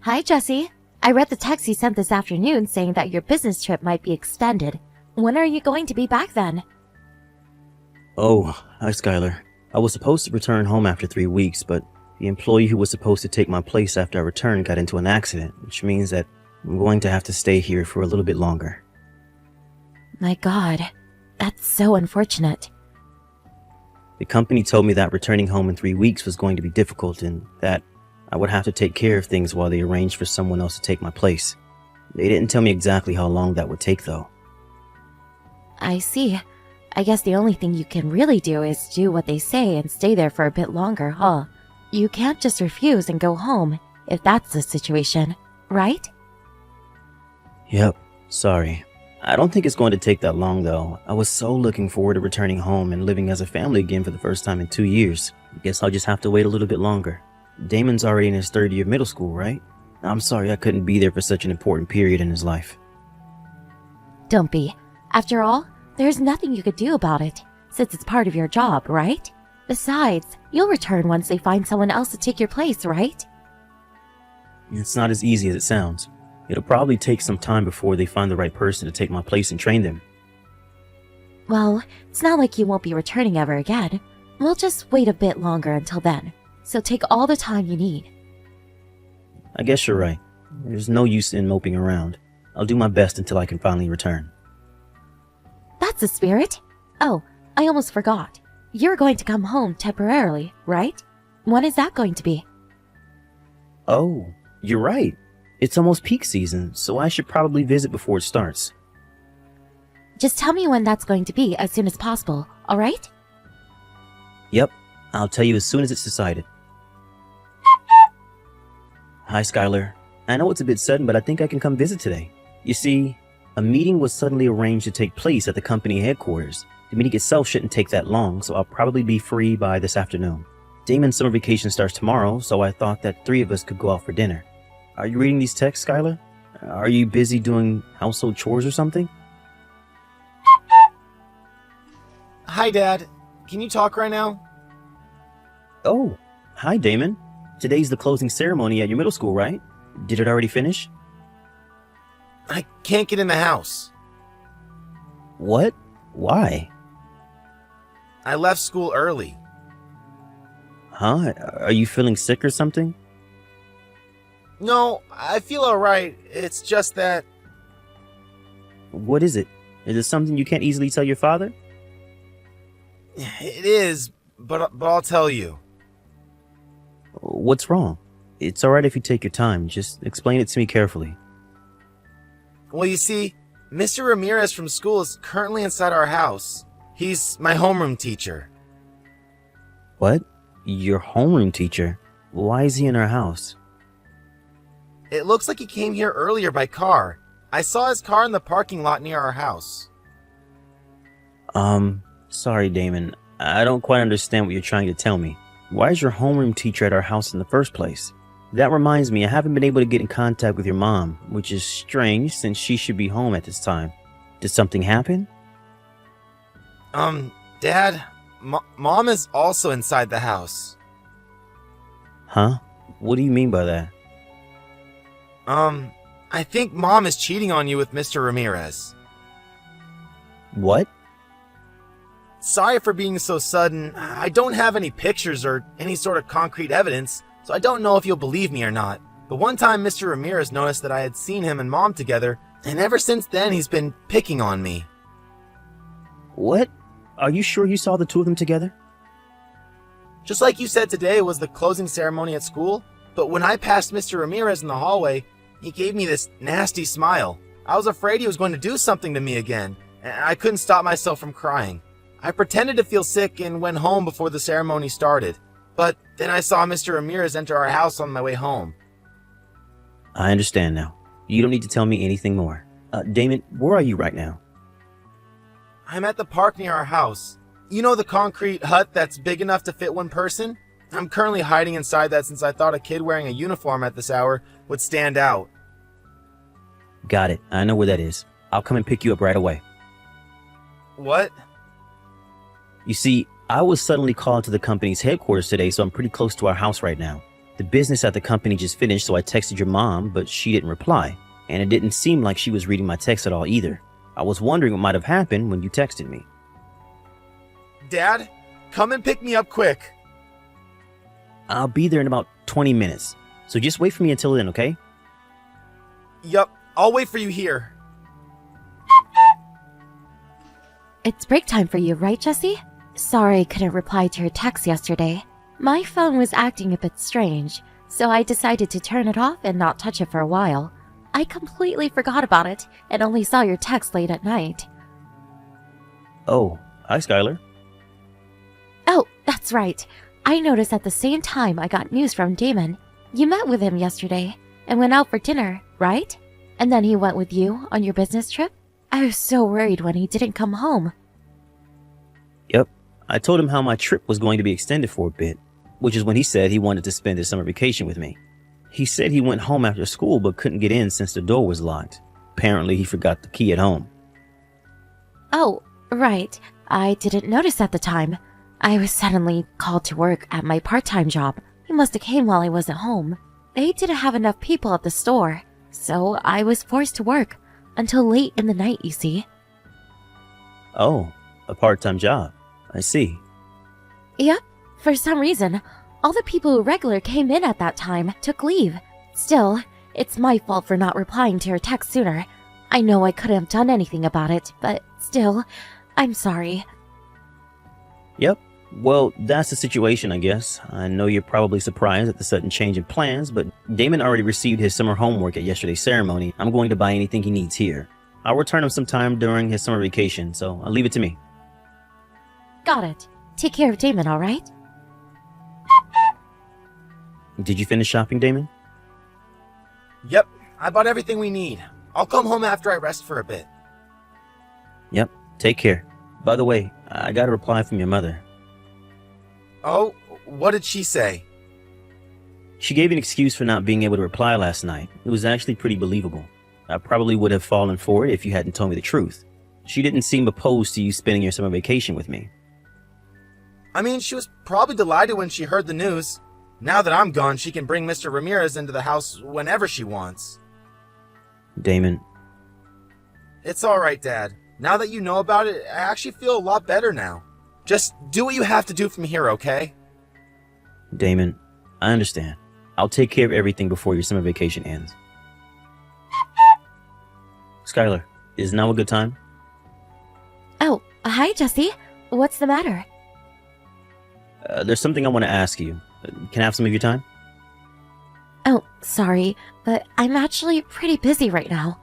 Hi, Jesse. I read the text you sent this afternoon saying that your business trip might be extended. When are you going to be back then? Oh, hi Skylar. I was supposed to return home after 3 weeks, but the employee who was supposed to take my place after I returned got into an accident, which means that I'm going to have to stay here for a little bit longer. My God, that's so unfortunate. The company told me that returning home in 3 weeks was going to be difficult and that I would have to take care of things while they arranged for someone else to take my place. They didn't tell me exactly how long that would take, though. I see. I guess the only thing you can really do is do what they say and stay there for a bit longer, huh? You can't just refuse and go home, if that's the situation, right? Yep, sorry. I don't think it's going to take that long, though. I was so looking forward to returning home and living as a family again for the first time in 2 years. I guess I'll just have to wait a little bit longer. Damon's already in his 3rd year of middle school, right? I'm sorry I couldn't be there for such an important period in his life. Don't be. After all, there's nothing you could do about it, since it's part of your job, right? Besides, you'll return once they find someone else to take your place, right? It's not as easy as it sounds. It'll probably take some time before they find the right person to take my place and train them. Well, it's not like you won't be returning ever again. We'll just wait a bit longer until then, so take all the time you need. I guess you're right. There's no use in moping around. I'll do my best until I can finally return. That's the spirit. Oh, I almost forgot. You're going to come home temporarily, right? When is that going to be? Oh, you're right. It's almost peak season, so I should probably visit before it starts. Just tell me when that's going to be as soon as possible, alright? Yep, I'll tell you as soon as it's decided. Hi, Skylar. I know it's a bit sudden, but I think I can come visit today. You see, a meeting was suddenly arranged to take place at the company headquarters. The meeting itself shouldn't take that long, so I'll probably be free by this afternoon. Damon's summer vacation starts tomorrow, so I thought that 3 of us could go out for dinner. Are you reading these texts, Skylar? Are you busy doing household chores or something? Hi, Dad. Can you talk right now? Oh, hi, Damon. Today's the closing ceremony at your middle school, right? Did it already finish? I can't get in the house. What? Why? I left school early. Huh? Are you feeling sick or something? No, I feel alright. It's just that... What is it? Is it something you can't easily tell your father? It is, but I'll tell you. What's wrong? It's alright if you take your time. Just explain it to me carefully. Well, you see, Mr. Ramirez from school is currently inside our house. He's my homeroom teacher. What? Your homeroom teacher? Why is he in our house? It looks like he came here earlier by car. I saw his car in the parking lot near our house. Sorry, Damon. I don't quite understand what you're trying to tell me. Why is your homeroom teacher at our house in the first place? That reminds me, I haven't been able to get in contact with your mom, which is strange since she should be home at this time. Did something happen? Dad, Mom is also inside the house. Huh? What do you mean by that? I think Mom is cheating on you with Mr. Ramirez. What? Sorry for being so sudden. I don't have any pictures or any sort of concrete evidence, so I don't know if you'll believe me or not. But one time Mr. Ramirez noticed that I had seen him and Mom together, and ever since then he's been picking on me. What? Are you sure you saw the 2 of them together? Just like you said today was the closing ceremony at school, but when I passed Mr. Ramirez in the hallway, he gave me this nasty smile. I was afraid he was going to do something to me again, and I couldn't stop myself from crying. I pretended to feel sick and went home before the ceremony started, but then I saw Mr. Ramirez enter our house on my way home. I understand now. You don't need to tell me anything more. Damon, where are you right now? I'm at the park near our house. You know the concrete hut that's big enough to fit one person? I'm currently hiding inside that since I thought a kid wearing a uniform at this hour would stand out. Got it. I know where that is. I'll come and pick you up right away. What? You see, I was suddenly called to the company's headquarters today, so I'm pretty close to our house right now. The business at the company just finished, so I texted your mom, but she didn't reply. And it didn't seem like she was reading my text at all either. I was wondering what might have happened when you texted me. Dad, come and pick me up quick. I'll be there in about 20 minutes, so just wait for me until then, okay? Yup, I'll wait for you here. It's break time for you, right, Jesse? Sorry I couldn't reply to your text yesterday. My phone was acting a bit strange, so I decided to turn it off and not touch it for a while. I completely forgot about it and only saw your text late at night. Oh, hi, Skylar. Oh, that's right. I noticed at the same time I got news from Damon. You met with him yesterday and went out for dinner, right? And then he went with you on your business trip? I was so worried when he didn't come home. Yep, I told him how my trip was going to be extended for a bit, which is when he said he wanted to spend his summer vacation with me. He said he went home after school but couldn't get in since the door was locked. Apparently he forgot the key at home. Oh, right. I didn't notice at the time. I was suddenly called to work at my part-time job. He must have came while I wasn't home. They didn't have enough people at the store, so I was forced to work until late in the night, you see. Oh, a part-time job. I see. Yep. For some reason, all the people who regular came in at that time took leave. Still, it's my fault for not replying to your text sooner. I know I couldn't have done anything about it, but still, I'm sorry. Yep. Well, that's the situation, I guess. I know you're probably surprised at the sudden change in plans, but Damon already received his summer homework at yesterday's ceremony. I'm going to buy anything he needs here. I'll return him sometime during his summer vacation, so I'll leave it to me. Got it. Take care of Damon, all right? Did you finish shopping, Damon? Yep, I bought everything we need. I'll come home after I rest for a bit. Yep, take care. By the way, I got a reply from your mother. Oh, what did she say? She gave an excuse for not being able to reply last night. It was actually pretty believable. I probably would have fallen for it if you hadn't told me the truth. She didn't seem opposed to you spending your summer vacation with me. I mean, she was probably delighted when she heard the news. Now that I'm gone, she can bring Mr. Ramirez into the house whenever she wants. Damon. It's alright, Dad. Now that you know about it, I actually feel a lot better now. Just do what you have to do from here, okay? Damon, I understand. I'll take care of everything before your summer vacation ends. Skylar, is now a good time? Oh, hi, Jesse. What's the matter? There's something I want to ask you. Can I have some of your time? Oh, sorry, but I'm actually pretty busy right now.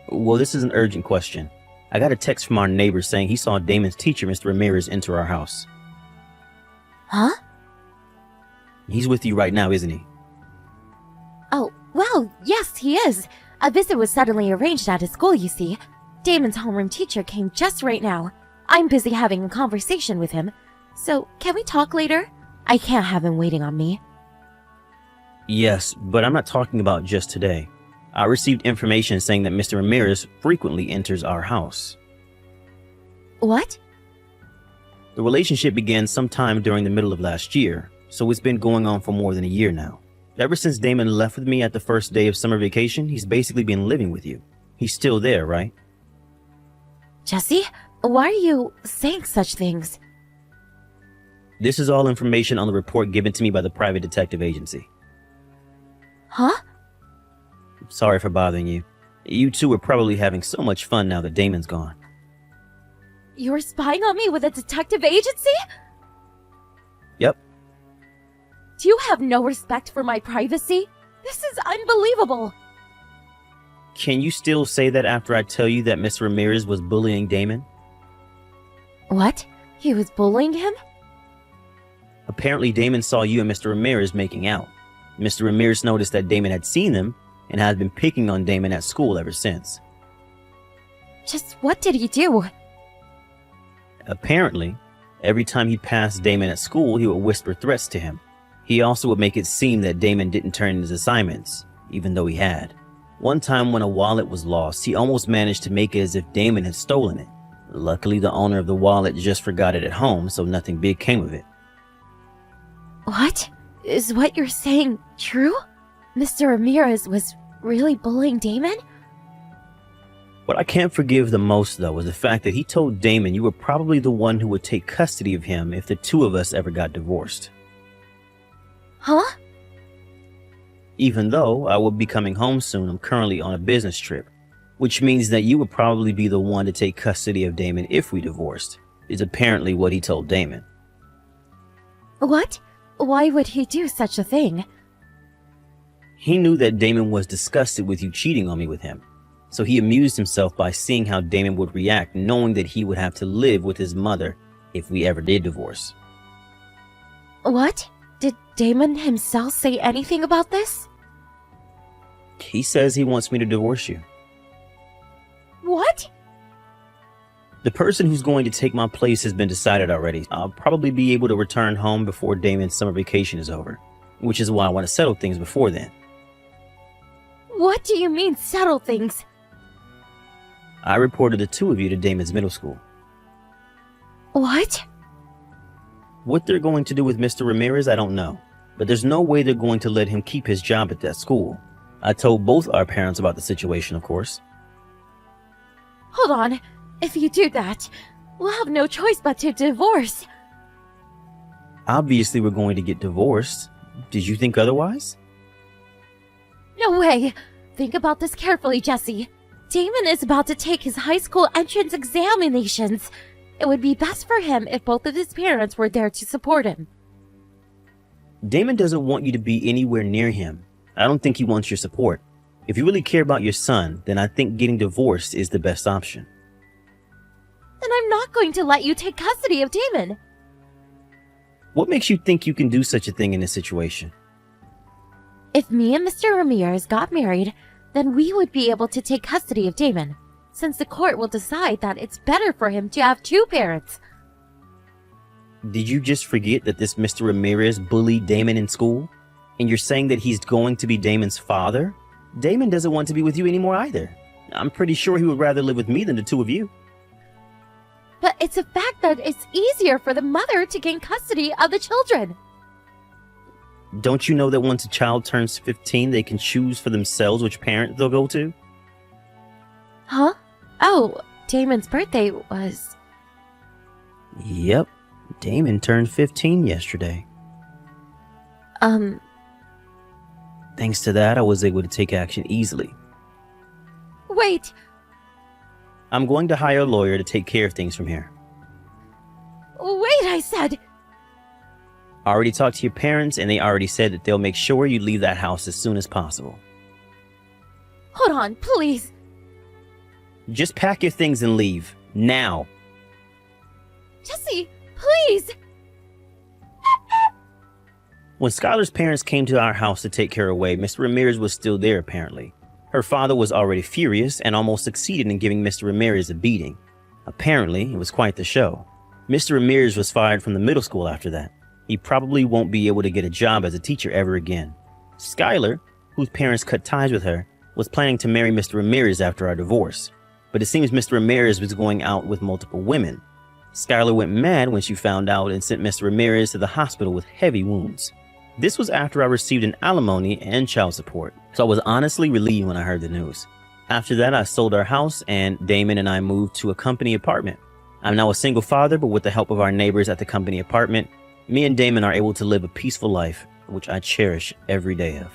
Well, this is an urgent question. I got a text from our neighbor saying he saw Damon's teacher, Mr. Ramirez, enter our house. Huh? He's with you right now, isn't he? Oh, well, yes, he is. A visit was suddenly arranged at his school, you see. Damon's homeroom teacher came just right now. I'm busy having a conversation with him. So, can we talk later? I can't have him waiting on me. Yes, but I'm not talking about just today. I received information saying that Mr. Ramirez frequently enters our house. What? The relationship began sometime during the middle of last year, so it's been going on for more than a year now. Ever since Damon left with me at the first day of summer vacation, he's basically been living with you. He's still there, right? Jesse, why are you saying such things? This is all information on the report given to me by the private detective agency. Huh? Sorry for bothering you. You two are probably having so much fun now that Damon's gone. You're spying on me with a detective agency? Yep. Do you have no respect for my privacy? This is unbelievable. Can you still say that after I tell you that Mr. Ramirez was bullying Damon? What? He was bullying him? Apparently Damon saw you and Mr. Ramirez making out. Mr. Ramirez noticed that Damon had seen them and has been picking on Damon at school ever since. Just what did he do? Apparently, every time he passed Damon at school, he would whisper threats to him. He also would make it seem that Damon didn't turn in his assignments, even though he had. One time when a wallet was lost, he almost managed to make it as if Damon had stolen it. Luckily, the owner of the wallet just forgot it at home, so nothing big came of it. What? Is what you're saying true? Mr. Ramirez was really bullying Damon? What I can't forgive the most, though, is the fact that he told Damon you were probably the one who would take custody of him if the two of us ever got divorced. Huh? Even though I will be coming home soon, I'm currently on a business trip, which means that you would probably be the one to take custody of Damon if we divorced, is apparently what he told Damon. What? Why would he do such a thing? He knew that Damon was disgusted with you cheating on me with him, so he amused himself by seeing how Damon would react, knowing that he would have to live with his mother if we ever did divorce. What? Did Damon himself say anything about this? He says he wants me to divorce you. What? The person who's going to take my place has been decided already. I'll probably be able to return home before Damon's summer vacation is over, which is why I want to settle things before then. What do you mean, settle things? I reported the two of you to Damon's middle school. What? What they're going to do with Mr. Ramirez, I don't know, but there's no way they're going to let him keep his job at that school. I told both our parents about the situation, of course. Hold on. If you do that, we'll have no choice but to divorce. Obviously, we're going to get divorced. Did you think otherwise? No way. Think about this carefully, Jesse. Damon is about to take his high school entrance examinations. It would be best for him if both of his parents were there to support him. Damon doesn't want you to be anywhere near him. I don't think he wants your support. If you really care about your son, then I think getting divorced is the best option. Then I'm not going to let you take custody of Damon. What makes you think you can do such a thing in this situation? If me and Mr. Ramirez got married, then we would be able to take custody of Damon, since the court will decide that it's better for him to have two parents. Did you just forget that this Mr. Ramirez bullied Damon in school? And you're saying that he's going to be Damon's father? Damon doesn't want to be with you anymore either. I'm pretty sure he would rather live with me than the two of you. But it's a fact that it's easier for the mother to gain custody of the children. Don't you know that once a child turns 15, they can choose for themselves which parent they'll go to? Huh? Oh, Damon's birthday was... Yep, Damon turned 15 yesterday. Thanks to that, I was able to take action easily. Wait! I'm going to hire a lawyer to take care of things from here. Wait, I said! I already talked to your parents, and they already said that they'll make sure you leave that house as soon as possible. Hold on, please! Just pack your things and leave. Now! Jesse, please! When Skylar's parents came to our house to take her away, Mr. Ramirez was still there apparently. Her father was already furious and almost succeeded in giving Mr. Ramirez a beating. Apparently, it was quite the show. Mr. Ramirez was fired from the middle school after that. He probably won't be able to get a job as a teacher ever again. Skylar, whose parents cut ties with her, was planning to marry Mr. Ramirez after our divorce. But it seems Mr. Ramirez was going out with multiple women. Skylar went mad when she found out and sent Mr. Ramirez to the hospital with heavy wounds. This was after I received an alimony and child support, so I was honestly relieved when I heard the news. After that, I sold our house and Damon and I moved to a company apartment. I'm now a single father, but with the help of our neighbors at the company apartment, me and Damon are able to live a peaceful life, which I cherish every day of.